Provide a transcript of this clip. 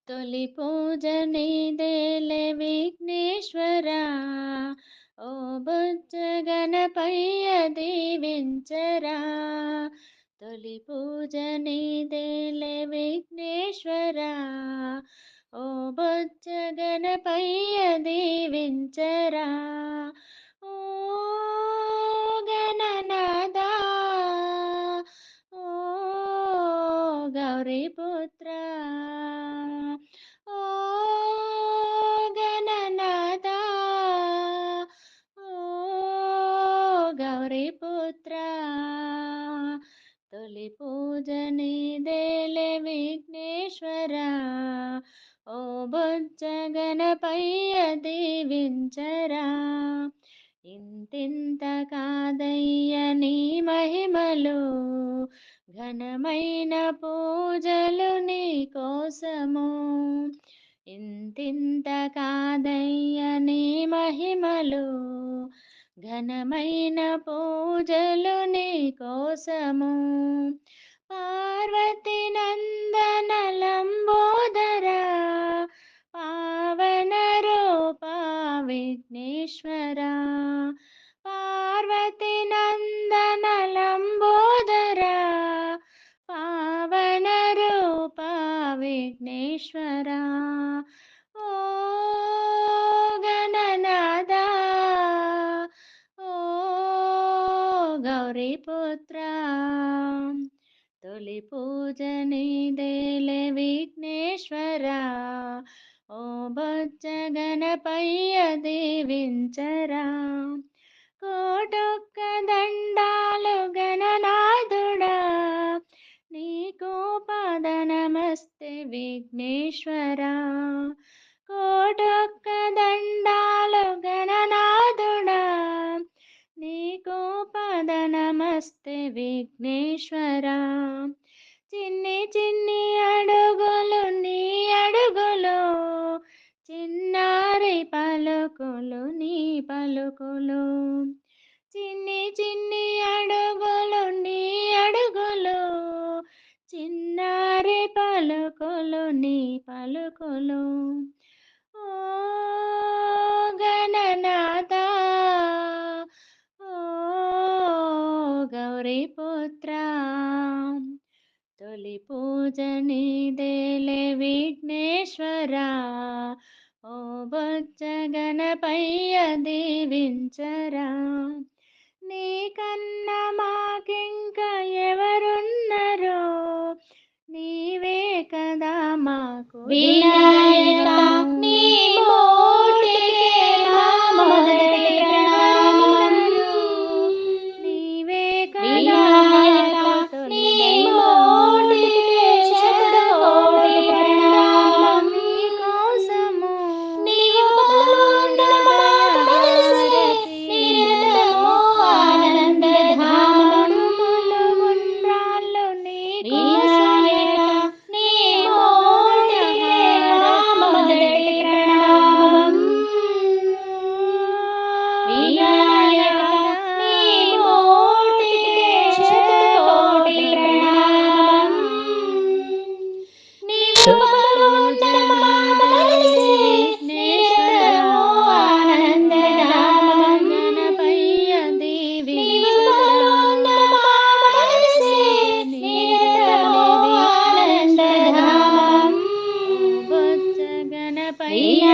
తొలి పూజ నీదేలే విఘ్నేశ్వరా, ఓ బుజ్జ గణపయ్య దీవించరా. తొలి పూజ నీదేలే విఘ్నేశ్వరా, ఓ బుజ్జ గణపయ్య దీవించరా. ఓ గణనాదా, ఓ గౌరీపుత్ర, ఓ గణనాథ, ఓ గౌరీపుత్ర. తొలి పూజ నీదేలే విఘ్నేశ్వర, ఓ బొజ్జ గణపయ్య దీవించరా. ఇంతింత కాదయ్య నీ మహిమలు, ఘనమైన పూజలు నీ కోసము. ఇంతింత కాదయ్య నీ మహిమలు, ఘనమైన పూజలు నీ కోసము. పార్వతి నందన లంబోదర, పావన రూప విఘ్నేశ్వర. పార్వతి నందన లంబోదర, పావన రూప విఘ్నేశ్వర. ఓ గణనాద, ఓ గౌరీపుత్ర. తొలి పూజ నీదేలే విఘ్నేశ్వర, ఓ బొజ్జ గణపయ్య దీవించరా. కోటొక్క దండాలు గణనాథుడా, నీకు పాదనమస్తే విఘ్నేశ్వరా. కోటొక్క దండాలు గణనాథుడా, నీకు పాదనమస్తే విఘ్నేశ్వరా. చిన్ని చిన్ని అడుగులు నీ అడుగులు, చిన్నారి పలుకులు నీ పలుకులు. చిన్ని చిన్ని అడుగులు నీ అడుగులు, చిన్నారి పలుకులు నీ పలుకులు. ఓ గణనాథ, ఓ గౌరీపుత్ర. తొలి పూజ నీదేలే విఘ్నేశ్వర, ఓ బొజ్జ గణపయ్య దీవించరా. నీకన్న మాకింక ఎవరున్నరో, నీవే కదా మాకు వినాయక నీ మూర్తికే మా మొదటి ప్రణామం. నీవే వినాయక నీ మూర్తికే శతకోటి ప్రణామం. నీ కోసము నీవు బలవంతమాపలిసే నిరతము ఆనందధామం. గుండ్రాళ్ళు నీ వినాయక నీ మూర్తికే మా మొదటి ప్రణామం. వినాయక నీ మూర్తికే శతకోటి ప్రణామం. నీవు బలవంతమాపలిసే నిరతము ఆనందధామం. గణపయ్య నీవు దీవించరా. బలవంతమాపలిసే నిరతము ఆనందధామం. బొజ్జ గణపయ్య